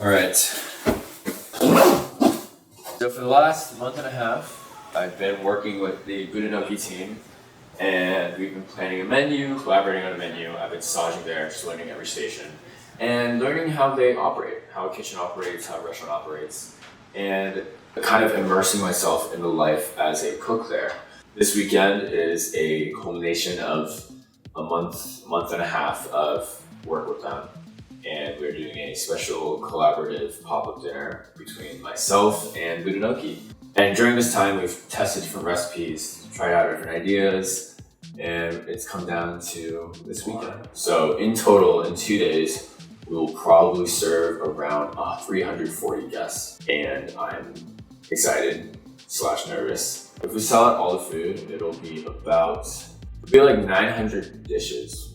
Alright. So for the last month and a half, I've been working with the Budonoki team, and we've been planning a menu, collaborating on a menu. I've been staging there, just learning every station, and learning how they operate, how a kitchen operates, how a restaurant operates, and kind of immersing myself in the life as a cook there. This weekend is a culmination of a month and a half of work with them. And we're doing a special collaborative pop-up dinner between myself and Budonoki. And during this time, we've tested different recipes, tried out different ideas, and it's come down to this weekend. So in total, in 2 days, we will probably serve around 340 guests. And I'm excited / nervous. If we sell out all the food, it'll be like 900 dishes.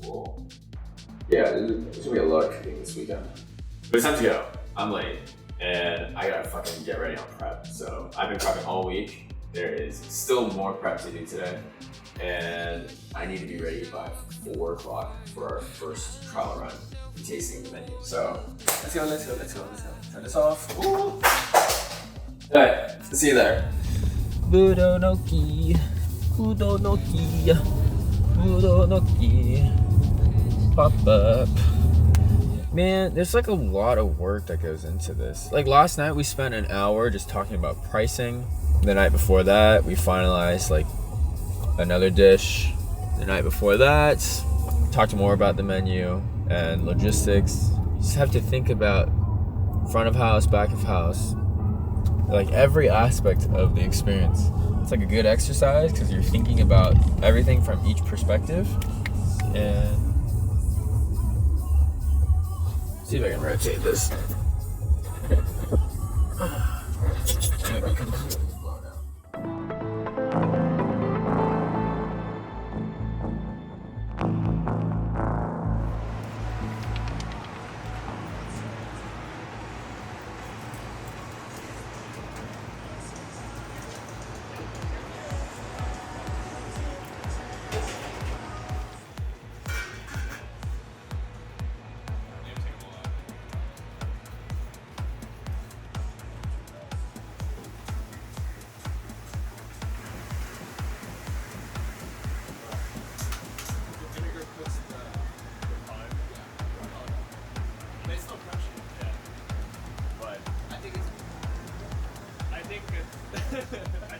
Yeah, there's gonna be a lot of cooking this weekend. But it's time to go. I'm late, and I gotta fucking get ready on prep. So I've been prepping all week. There is still more prep to do today, and I need to be ready by 4 o'clock for our first trial run and tasting the menu. So let's go. Turn this off. Ooh. Alright, see you there. Budonoki. Pop up. Man, there's like a lot of work that goes into this. Like last night we spent an hour just talking about pricing. The night before that we finalized like another dish. The night before that talked more about the menu and logistics. You just have to think about front of house, back of house, like every aspect of the experience. It's like a good exercise because you're thinking about everything from each perspective. And see if I can rotate this.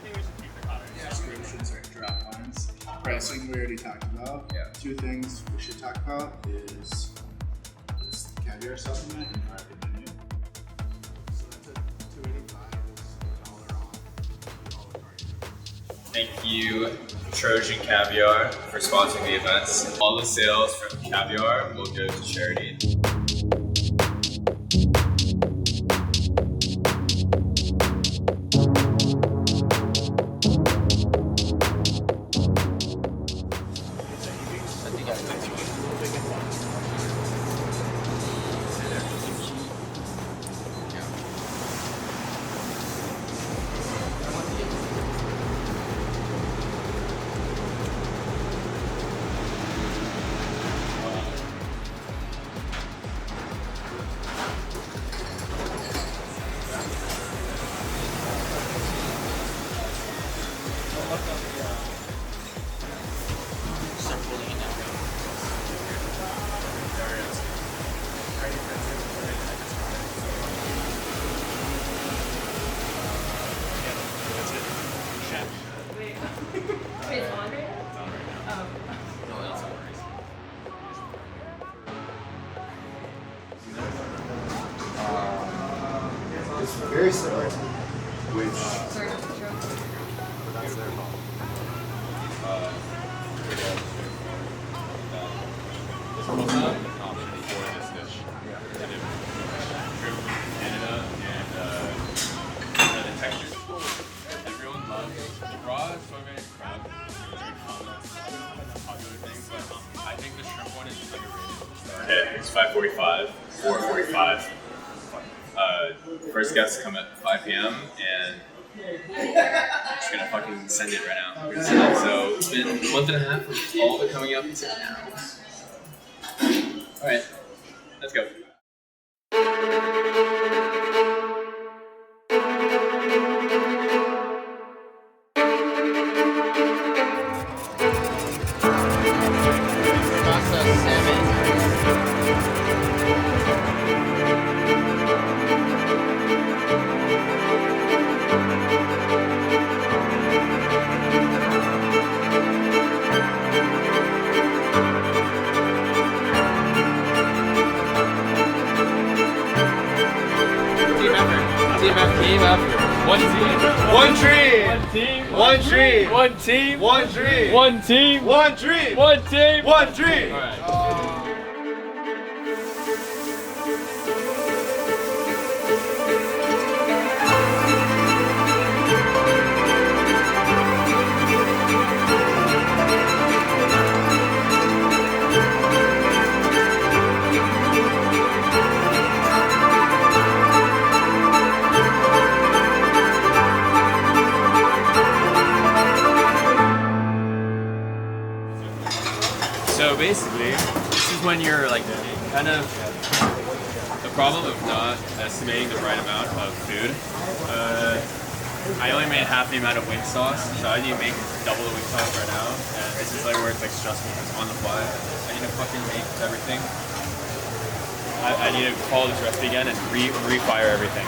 I think we should keep the comments. Yeah, descriptions are drop lines. Pricing we already talked about. Yeah. 2 things we should talk about is this caviar supplement and market menu. So that's a $2.85 is $1 off. Thank you, Trojan Caviar, for sponsoring the events. All the sales from Caviar will go to charity. It's very similar to which. Sorry, That's their fault. Everyone loves raw sorbet crab. I think the shrimp one is underrated. It's 5:45, 4:45. First guests come at 5 p.m. and I'm just gonna fucking send it right now. So it's been a month and a half of all of it coming up to now. Alright, let's go. Team after. One team. One dream. One team. One dream. One team. One dream. One team. One dream. One team. One dream. All right. So basically, this is when you're like kind of the problem of not estimating the right amount of food. I only made half the amount of wing sauce, so I need to make double the wing sauce right now. And this is like where it's like stressful because on the fly, I need to fucking make everything. I need to follow this recipe again and refire everything.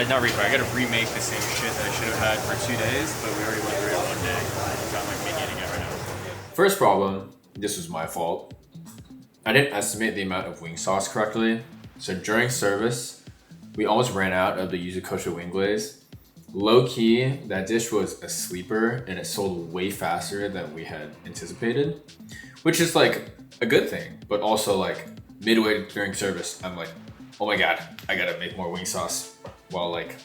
Not refire. I gotta remake the same shit that I should have had for 2 days, but we already went through it in 1 day. So I'm like eating it right now. First problem, this was my fault. I didn't estimate the amount of wing sauce correctly. So during service, we almost ran out of the yuzu kosher wing glaze. Low key, that dish was a sleeper and it sold way faster than we had anticipated, which is like a good thing, but also like midway during service, I'm like, oh my God, I gotta make more wing sauce while like,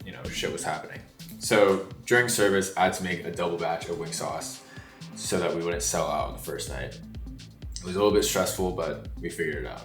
you know, shit was happening. So during service, I had to make a double batch of wing sauce so that we wouldn't sell out on the first night. It was a little bit stressful, but we figured it out.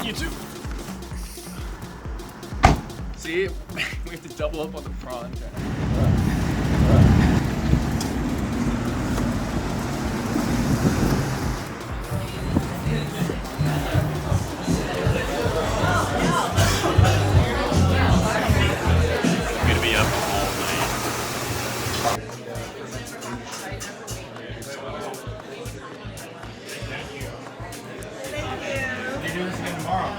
You too. See, we have to double up on the prawns. I'm gonna be up all night. You're doing this again tomorrow.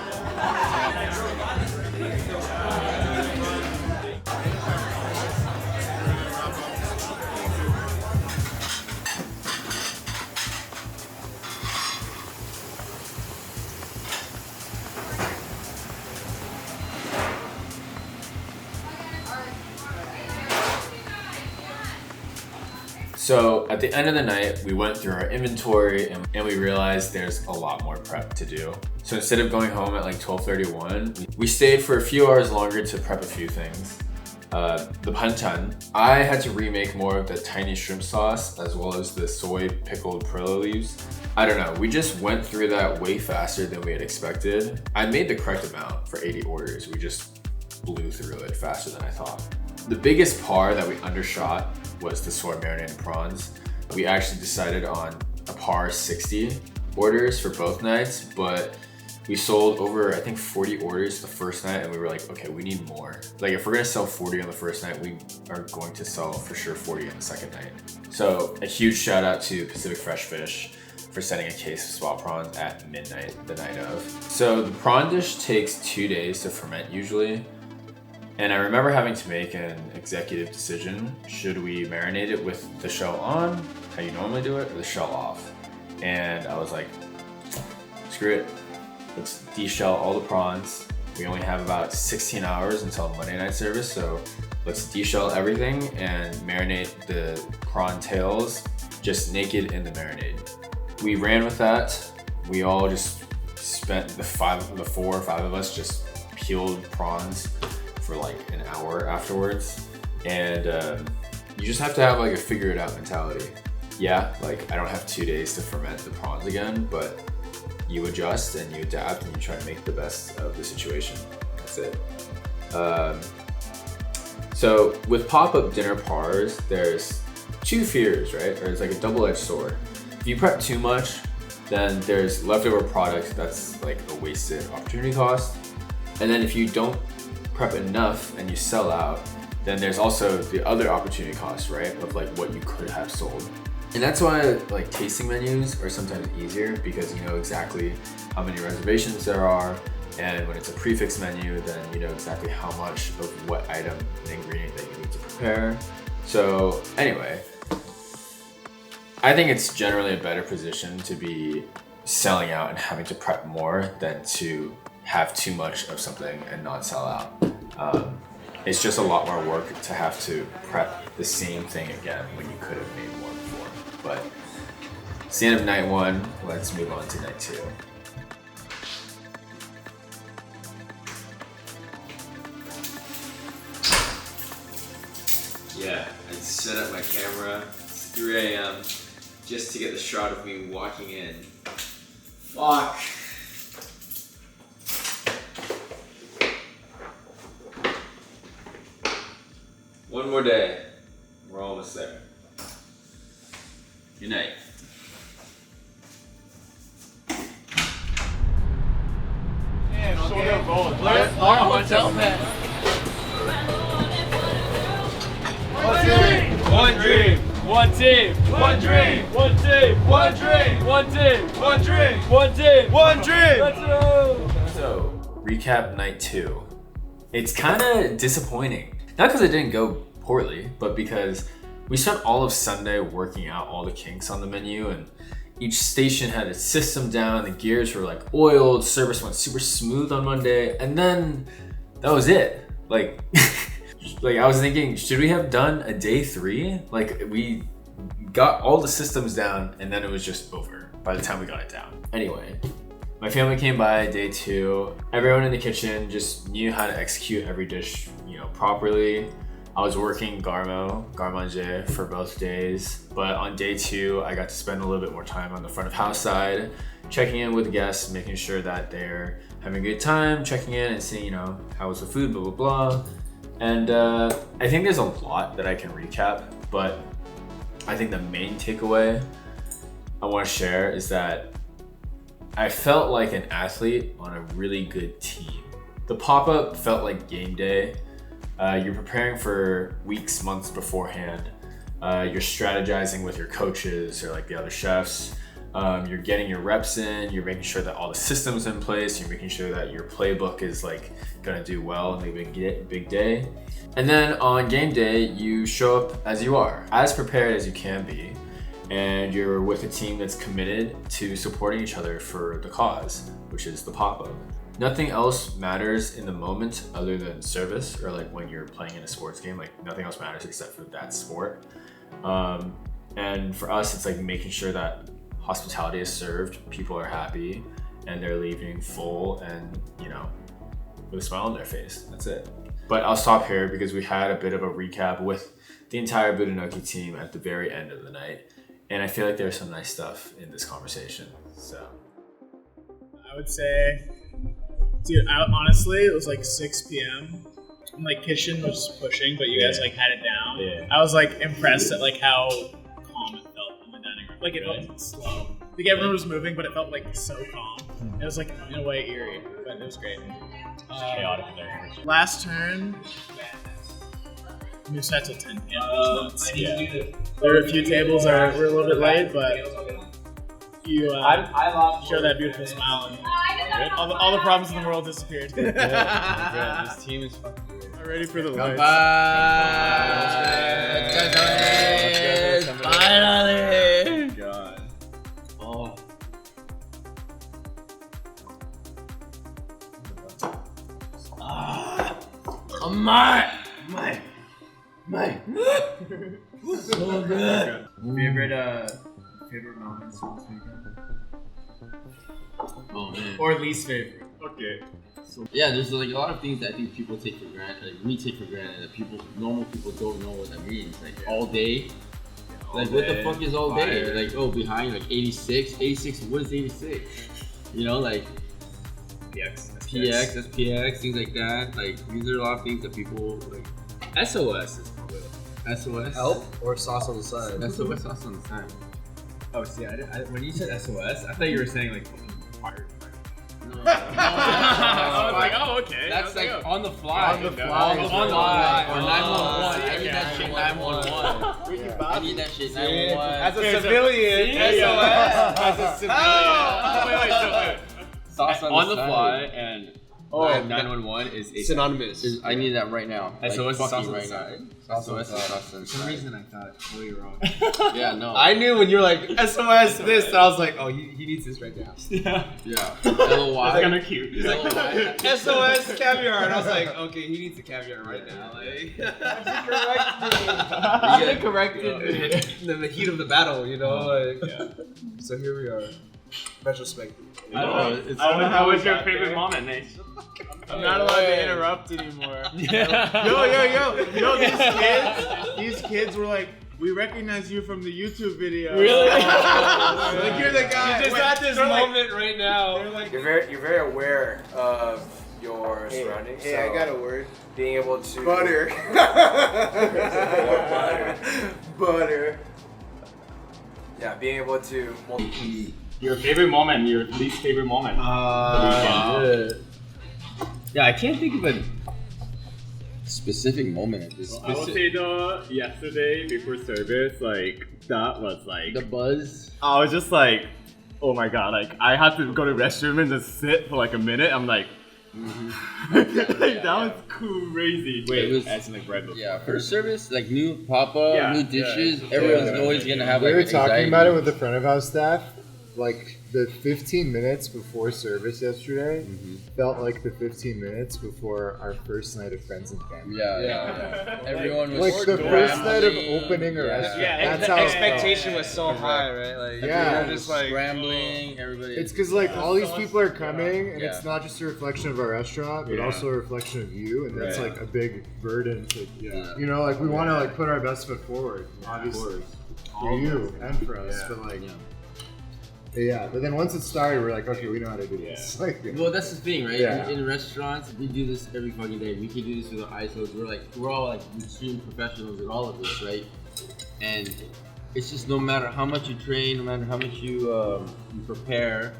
So at the end of the night, we went through our inventory and we realized there's a lot more prep to do. So instead of going home at like 12:31, we stayed for a few hours longer to prep a few things. The panchan, I had to remake more of the tiny shrimp sauce as well as the soy pickled perilla leaves. I don't know, we just went through that way faster than we had expected. I made the correct amount for 80 orders. We just blew through it faster than I thought. The biggest par that we undershot was the soy marinated prawns. We actually decided on a par 60 orders for both nights, but we sold over, I think, 40 orders the first night, and we were like, okay, we need more. Like, if we're gonna sell 40 on the first night, we are going to sell for sure 40 on the second night. So a huge shout out to Pacific Fresh Fish for sending a case of spot prawns at midnight the night of. So the prawn dish takes 2 days to ferment usually. And I remember having to make an executive decision. Should we marinate it with the shell on, how you normally do it, or the shell off? And I was like, screw it. Let's de-shell all the prawns. We only have about 16 hours until Monday night service, so let's de-shell everything and marinate the prawn tails just naked in the marinade. We ran with that. We all just spent the 4 or 5 of us just peeled prawns for like an hour afterwards. And you just have to have like a figure it out mentality. Yeah, like I don't have 2 days to ferment the prawns again, but you adjust and you adapt and you try to make the best of the situation. That's it. So with pop-up dinner pars, there's two fears, right? Or it's like a double-edged sword. If you prep too much, then there's leftover product that's like a wasted opportunity cost. And then if you don't prep enough and you sell out, then there's also the other opportunity cost, right? Of like what you could have sold. And that's why like tasting menus are sometimes easier because you know exactly how many reservations there are. And when it's a prefix menu, then you know exactly how much of what item and ingredient that you need to prepare. So anyway, I think it's generally a better position to be selling out and having to prep more than to have too much of something and not sell out. It's just a lot more work to have to prep the same thing again when you could have made more before. But it's the end of night one. Let's move on to night two. Yeah, I set up my camera. It's 3 a.m. just to get the shot of me walking in. Fuck. One more day. We're almost there. Good night. One dream, one team, one dream, one team, one dream, one team, one dream, one team, one dream. Let's go. So, recap night two. It's kind of disappointing. Not because it didn't go poorly, but because we spent all of Sunday working out all the kinks on the menu, and each station had its system down, the gears were like oiled, service went super smooth on Monday, and then that was it. Like, like I was thinking, should we have done a day 3? Like we got all the systems down and then it was just over by the time we got it down. Anyway, my family came by day 2. Everyone in the kitchen just knew how to execute every dish, you know, properly. I was working garde-manger for both days, but on day 2, I got to spend a little bit more time on the front of house side, checking in with guests, making sure that they're having a good time, checking in and seeing, you know, how was the food, blah, blah, blah. And I think there's a lot that I can recap, but I think the main takeaway I want to share is that I felt like an athlete on a really good team. The pop-up felt like game day. You're preparing for weeks, months beforehand. You're strategizing with your coaches or like the other chefs. You're getting your reps in, you're making sure that all the systems in place, you're making sure that your playbook is like gonna do well in the big day. And then on game day, you show up as you are, as prepared as you can be, and you're with a team that's committed to supporting each other for the cause, which is the pop-up. Nothing else matters in the moment other than service, or like when you're playing in a sports game, like nothing else matters except for that sport. And for us, it's like making sure that hospitality is served, people are happy, and they're leaving full and, you know, with a smile on their face. That's it. But I'll stop here because we had a bit of a recap with the entire Budonoki team at the very end of the night. And I feel like there's some nice stuff in this conversation, so. I would say, dude, honestly, it was like 6 p.m. And like kitchen was pushing, but you guys like had it down. Yeah. I was like impressed at like how calm it felt in the dining room. Like it felt slow. Like everyone was moving, but it felt like so calm. It was like in a way eerie, but it was great. Chaotic there. Last turn, we sat till 10 p.m. There were a few tables that were a little bit late, but you showed that beautiful smile and all the problems in the world disappeared. This team is fucking good. I'm ready for the lights. Finally! God. Oh. My. So good. Favorite moments from this weekend? Oh man. Or least favorite? Okay. Yeah, there's like a lot of things that I think people take for granted, like we take for granted, that normal people don't know what that means. Like all day. Like what the fuck is all day? Like behind like 86, what is 86? You know, like PX, SPX, things like that. Like these are a lot of things that people like. SOS is cool. SOS. Help or sauce on the side? SOS sauce on the side. Oh, see, when you said SOS, I thought you were saying like fire. No. I was like, oh, okay. That's like on the fly. On the fly. On the fly. Or 911. Oh, I need that shit 911. I need that shit 911. As a civilian, SOS. As a civilian. Wait. Sauce On the side. fly and 911 is synonymous. I need that right now. SOS like, sauce on the right side. now. SOS sauce on the For some side. reason I thought totally wrong. Yeah, no. I knew when you were like SOS this, and I was like, oh, he needs this right now. Yeah. LOY. That's kind of cute. SOS caviar, and I was like, okay, he needs the caviar right now. Like, you get corrected in the heat of the battle, you know. Like, so here we are. Retrospect. I don't know. How was your favorite moment, Nate? I'm not allowed to interrupt anymore. Yo, these kids were like, we recognize you from the YouTube video. Really? Like you're the guy. You just had this moment right now. You're very aware of your surroundings. Hey, so I got a word. being able to Butter. Butter. Yeah, being able to Your favorite moment, your least favorite moment. Yeah, I can't think of a specific moment at this. I would say though, yesterday before service, like that was like The buzz. I was just like, oh my god, like I had to go to the restroom and just sit for like a minute. I'm like, that was crazy. It was- as in like red before. Yeah, first service, like new pop-up, Yeah, new dishes. Everyone's always gonna have We like were talking anxiety. about it with the front of house staff. Like the 15 minutes before service yesterday felt like the 15 minutes before our first night of friends and family. Yeah. Everyone was Like the first night of scrambling. opening a restaurant. And That's the how expectation was so high, right? Like, Yeah. you're just like, Scrambling, everybody. It's because like all these people are coming, and Yeah. it's not just a reflection of our restaurant, but also a reflection of you, and that's like a big burden to, you know, like we want to like put our best foot forward, obviously, for you and for us, but like. Yeah, but then once it started, we're like, okay, we know how to do this. Like, Well, that's the thing, right? Yeah. In restaurants, we do this every fucking day. We can do this with our ISOs. We're all like extreme professionals in all of this, right? And it's just no matter how much you train, no matter how much you prepare,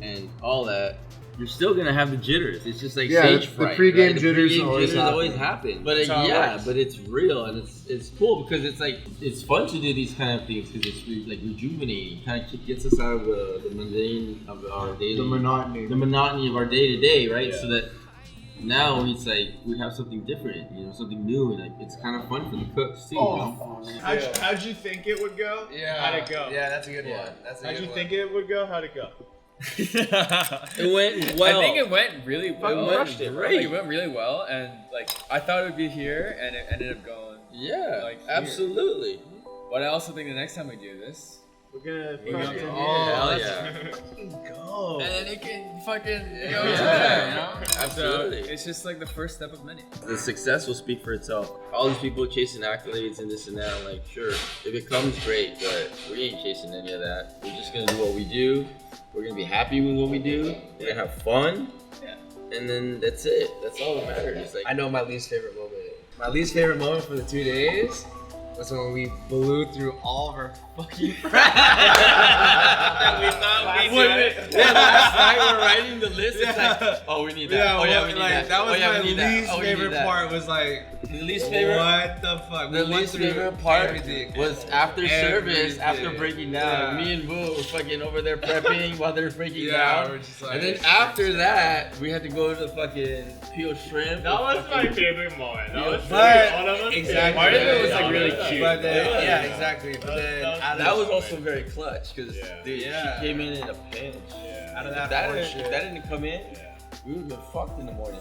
and all that, you're still gonna have the jitters. It's just like stage the fright. pregame right? jitters The pregame always happen. always happen. But That's how it yeah, works. but it's real and it's cool because it's like it's fun to do these kind of things because it's like rejuvenating. Kind of gets us out of the mundane of our daily, the monotony of our day to day, right? So that now it's like we have something different, you know, something new, and like it's kind of fun for the cooks too. You know? How'd you think it would go? yeah. How'd it go? Yeah, that's a good one. That's a How'd good you one. think it would go? How'd it go? It went well. I think it went really well. crushed it, Really, right? it went really well, and like I thought it would be here, and it ended up going. Yeah, Like here. absolutely. But I also think the next time we do this, We're gonna we're gonna fucking Hell yeah. go. and then it can fucking go Yeah. to there, you know? Absolutely. So it's just like the first step of many. The success will speak for itself. All these people chasing accolades and this and that, I'm like, sure, if it comes, great, but we ain't chasing any of that. We're just gonna do what we do. We're gonna be happy with what we do. We're gonna have fun. Yeah. And then that's it. That's all that matters. It's like, I know my least favorite moment. My least favorite moment for the 2 days was when we blew through all of our fucking that we thought we did. Yeah, last night we're writing the list. It's like, oh, we need that. Yeah, oh, yeah, we need that. that was oh, yeah, my we need that. least Oh, we need favorite that. part. Was like, The least favorite. what the fuck? The We went least through favorite part everything. was after service, after Everything. breaking down. Yeah. Me and Boo were fucking over there prepping while they're breaking Yeah, down. we're just like, And then after that, we had to go to the fucking peel shrimp. That was my favorite moment. That was But- one of us. exactly. Part of it was like really cute. But then, yeah, exactly. But then out of That was also very clutch because Yeah. she came in a pinch. out of If that that, horse didn't, shit. if that didn't come in, we would have been fucked in the morning.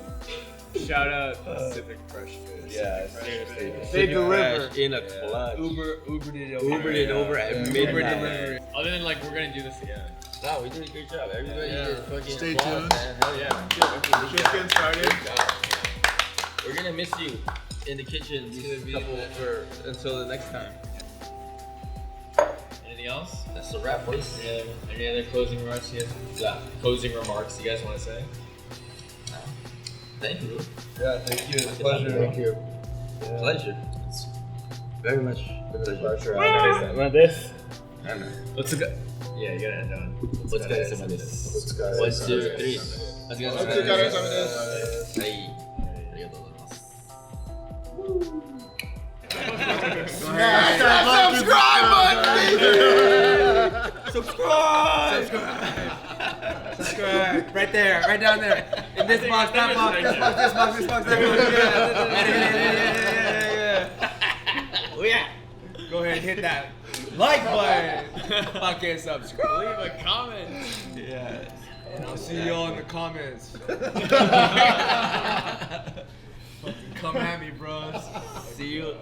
Shout out Pacific Fresh Food. Yeah, seriously. They Pacific deliver. Fresh in a clutch. Ubered it over. Ubered it over at Uber midnight. delivery. Other than like we're gonna do this again. No, we did a great job. Everybody did fucking Stay applause, tuned. man. Hell yeah. Just getting started. Great job. We're gonna miss you in the kitchen until the next time. Anything else? That's a wrap, boys. Any other closing remarks you guys want to say? Thank you. Yeah, thank you. It's a pleasure. Thank you. Pleasure. It's very much a pleasure. This. I know. Let's go. Yeah, you gotta end on. Let's go some of this. 1, 2, 3. Let's go. Hey. Subscribe button! Subscribe! Right there, right down there. In this box, that box, this box, this box, this box, that box. Yeah. Oh yeah. Go ahead and hit that like button. Fucking subscribe. Leave a comment. Yeah. And I'll see y'all in the comments. Fucking come at me, bros. See you.